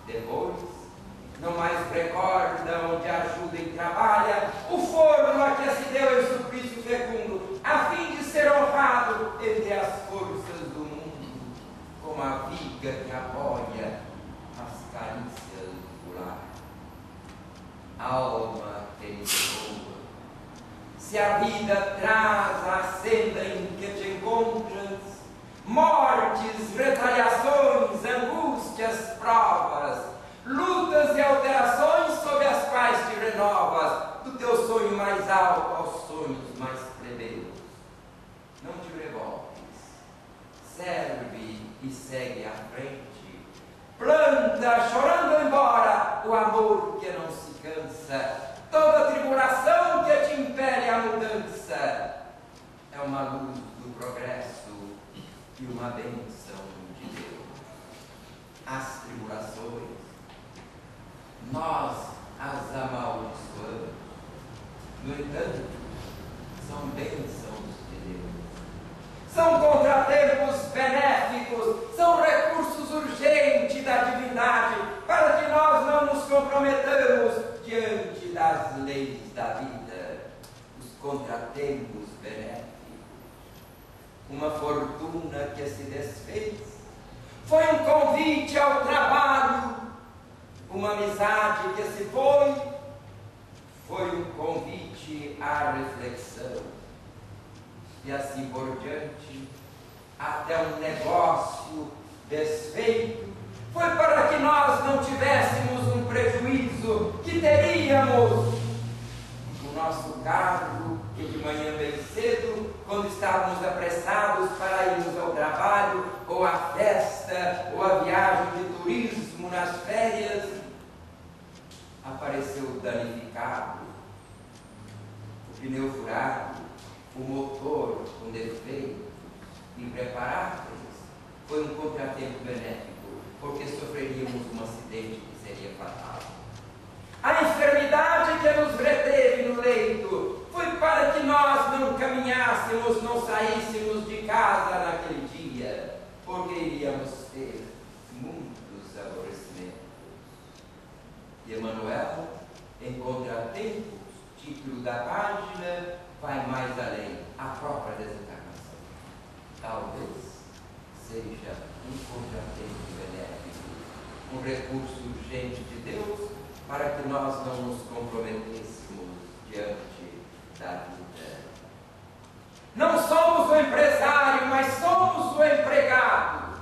Depois, não mais recorda onde ajuda e trabalha, o forno a que se deu em suplício fecundo, a fim de ser honrado entre as forças do mundo, como a viga que apoia as carícias do lar. Alma querida boa, se a vida traz a senda em que te encontras, mortes, retaliações, angústias, provas, lutas e alterações sob as quais te renovas, do teu sonho mais alto aos sonhos mais plebeus. Não te revoltes, serve e segue à frente, planta, chorando embora, o amor que não se cansa, toda tribulação que te impele a mudança, é uma luz do progresso e uma bênção de Deus. As tribulações, nós as amaldiçoamos, no entanto, são bênçãos de Deus. São contratempos benéficos, são recursos urgentes da divindade, para que nós não nos comprometamos diante das leis da vida. Os contratempos benéficos. Uma fortuna que se desfez, foi um convite ao trabalho, uma amizade que se foi um convite à reflexão, e assim por diante, até um negócio desfeito, foi para que nós não tivéssemos um prejuízo, que teríamos o nosso carro, que de manhã bem cedo, quando estávamos apressados para irmos ao trabalho, ou à festa, ou à viagem de turismo nas férias, apareceu danificado, o pneu furado, o motor com defeito, impreparáveis. Foi um contratempo benéfico, porque sofreríamos um acidente que seria fatal. A enfermidade que nos reteve no leito foi para que nós não caminhássemos, não saíssemos de casa naquele dia, porque iríamos ter muitos aborrecimentos. E Emmanuel, em Contratempos, título da página, vai mais além, a própria desencarnação. Talvez seja um contratempo benéfico, um recurso urgente de Deus, para que nós não nos comprometêssemos diante da vida. Não somos o empresário, mas somos o empregado.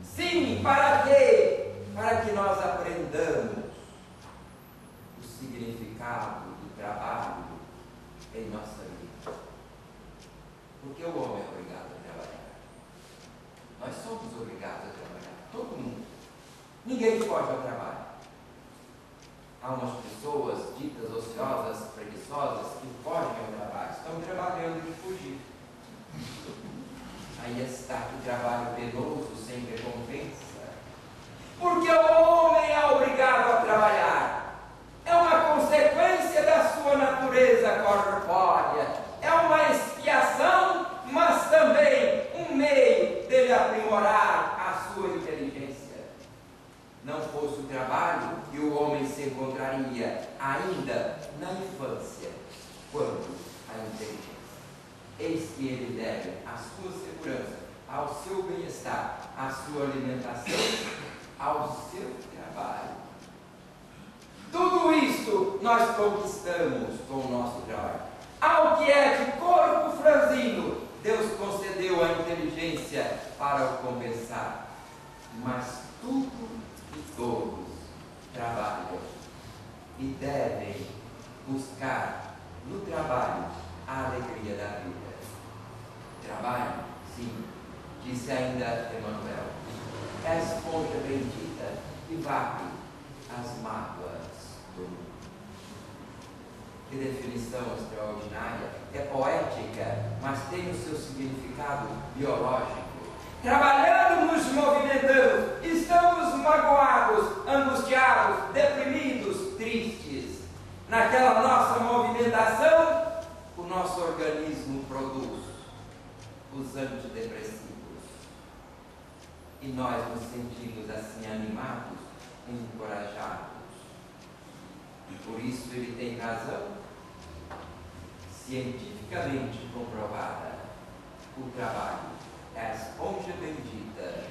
Sim, para quê? Para que nós aprendamos o significado do trabalho em nossa vida. Porque o homem é obrigado a trabalhar. Nós somos obrigados a trabalhar, todo mundo. Ninguém foge ao trabalho. Há umas pessoas ditas ociosas, preguiçosas, que fogem ao trabalho, estão trabalhando de fugir. Aí está que trabalho penoso, sem recompensa. Porque o homem é obrigado a trabalhar. É uma consequência da sua natureza corpórea. É uma expiação, mas também um meio dele aprimorar a sua inteligência. Não fosse o trabalho que o homem se encontraria ainda na infância, quando a inteligência. Eis que ele deve a sua segurança, ao seu bem-estar, à sua alimentação, ao seu trabalho. Tudo isso nós conquistamos com o nosso trabalho. Ao que é de corpo franzino, Deus concedeu a inteligência para o compensar. Mas tudo e todos trabalham e devem buscar no trabalho a alegria da vida. Trabalho, sim, disse ainda Emmanuel, é a esponja bendita que varre as mágoas do mundo. Que definição extraordinária, é poética, mas tem o seu significado biológico. Trabalhando, nos movimentamos, estamos magoados, angustiados, deprimidos, tristes. Naquela nossa movimentação, o nosso organismo produz os antidepressivos. E nós nos sentimos assim animados, encorajados. E por isso ele tem razão, cientificamente comprovada. O trabalho é a esponja bendita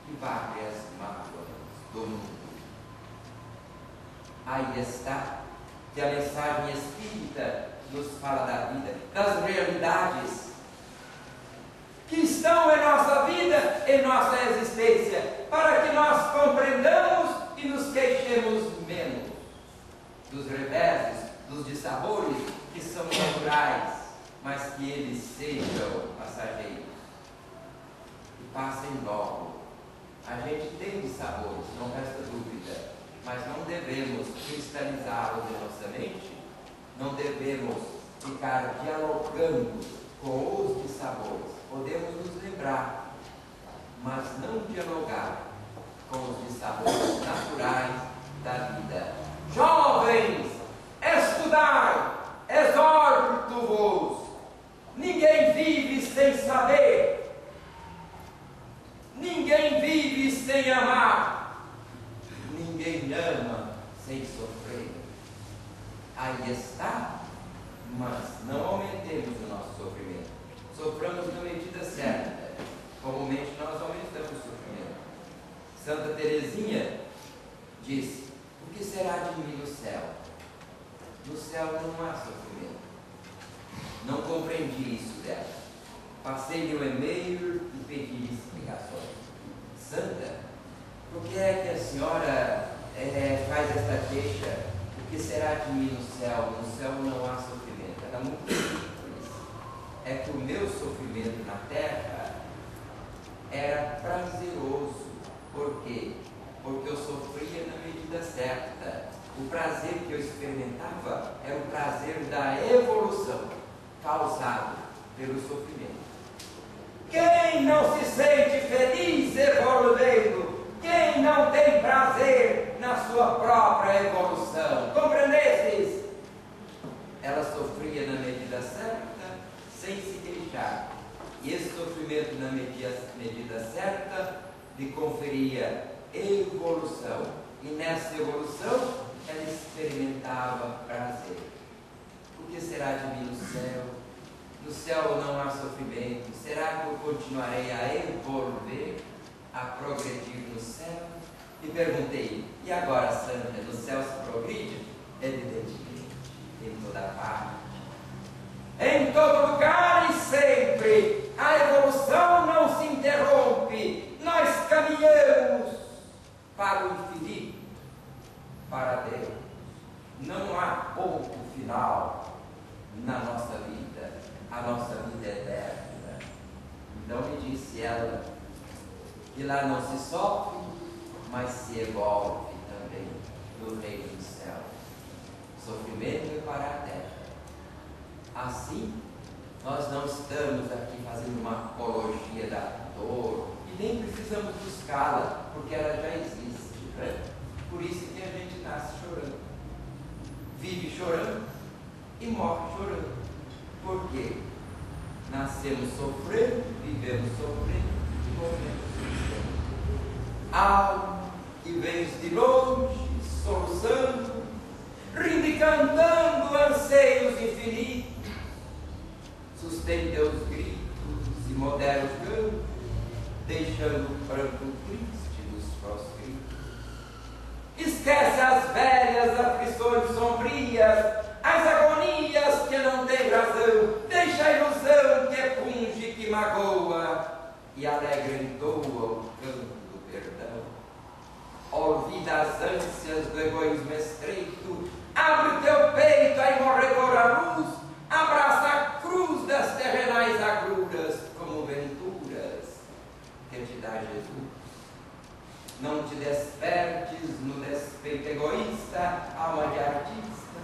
que varre as mágoas do mundo. Aí está que a mensagem espírita nos fala da vida, das realidades que estão em nossa vida, em nossa existência, para que nós compreendamos e nos queixemos menos dos reveses, dos dissabores que são naturais, mas que eles sejam passageiros e passem logo. A gente tem dissabores, não resta dúvida, mas não devemos cristalizá-los em nossa mente, não devemos ficar dialogando com os dissabores. Podemos nos lembrar, mas não dialogar com os dissabores naturais da vida. Jovens, estudai, exorto-vos. Ninguém vive sem saber, ninguém vive sem amar, ninguém ama sem sofrer. Aí está, mas não aumentemos o nosso sofrimento. Soframos na medida certa. Comumente nós aumentamos o sofrimento. Santa Teresinha disse: o que será de mim no céu? No céu não há sofrimento. Não compreendi isso dela. Passei-lhe o e-mail e pedi explicações. Santa, por que é que a senhora faz esta queixa? O que será de mim no céu? No céu não há sofrimento. Ela muito simples. É que o meu sofrimento na terra era prazeroso. Por quê? Porque eu sofria na medida certa. O prazer que eu experimentava era o prazer da evolução, causado pelo sofrimento. Quem não se sente feliz evoluindo? Quem não tem prazer na sua própria evolução? Compreendestes? Ela sofria na medida certa, sem se queixar. E esse sofrimento na medida certa lhe conferia evolução. E nessa evolução ela experimentava prazer. O que será de mim no céu? No céu não há sofrimento. Será que eu continuarei a evoluir, a progredir no céu? E perguntei: e agora, Santa, no céu se progride? Evidentemente, em toda parte, em todo lugar e sempre. A evolução não se interrompe. Nós caminhamos para o infinito, para Deus. Não há ponto final na nossa vida. A nossa vida é eterna. Então me disse ela que lá não se sofre, mas se evolve também no reino do céu. Sofrimento é para a terra. Assim, nós não estamos aqui fazendo uma apologia da dor, e nem precisamos buscá-la, porque ela já existe, né? Por isso que a gente nasce chorando, vive chorando e morre chorando. Por quê? Nascemos sofrendo, vivemos sofrendo e morremos sofrendo. Algo que vens de longe, soluçando, rindo e cantando anseios infinitos, sustém teus gritos e modera os cantos, deixando o pranto triste dos proscritos. Esquece as velhas aflições sombrias, as agonias que não têm razão, deixa a ilusão que punge, que magoa, e alegra entoa o canto do perdão. Olvida as ânsias do egoísmo estreito, abre o teu peito à imorredora luz, abraça a cruz das terrenais agruras como venturas que te dá Jesus. Não te despertes no despeito egoísta, alma de artista.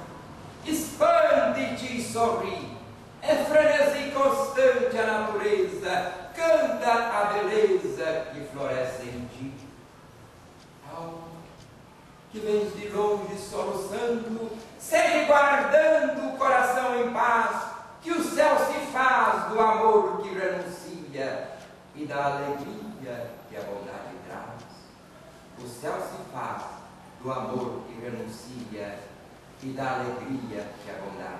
Expande-te e sorri. É frenesi constante a natureza. Canta a beleza que floresce em ti. Alma que vens de longe soluçando, segue guardando o coração em paz, que o céu se faz do amor que renuncia e da alegria que a bondade traz. o céu se faz do amor que renuncia e da alegria que abundar.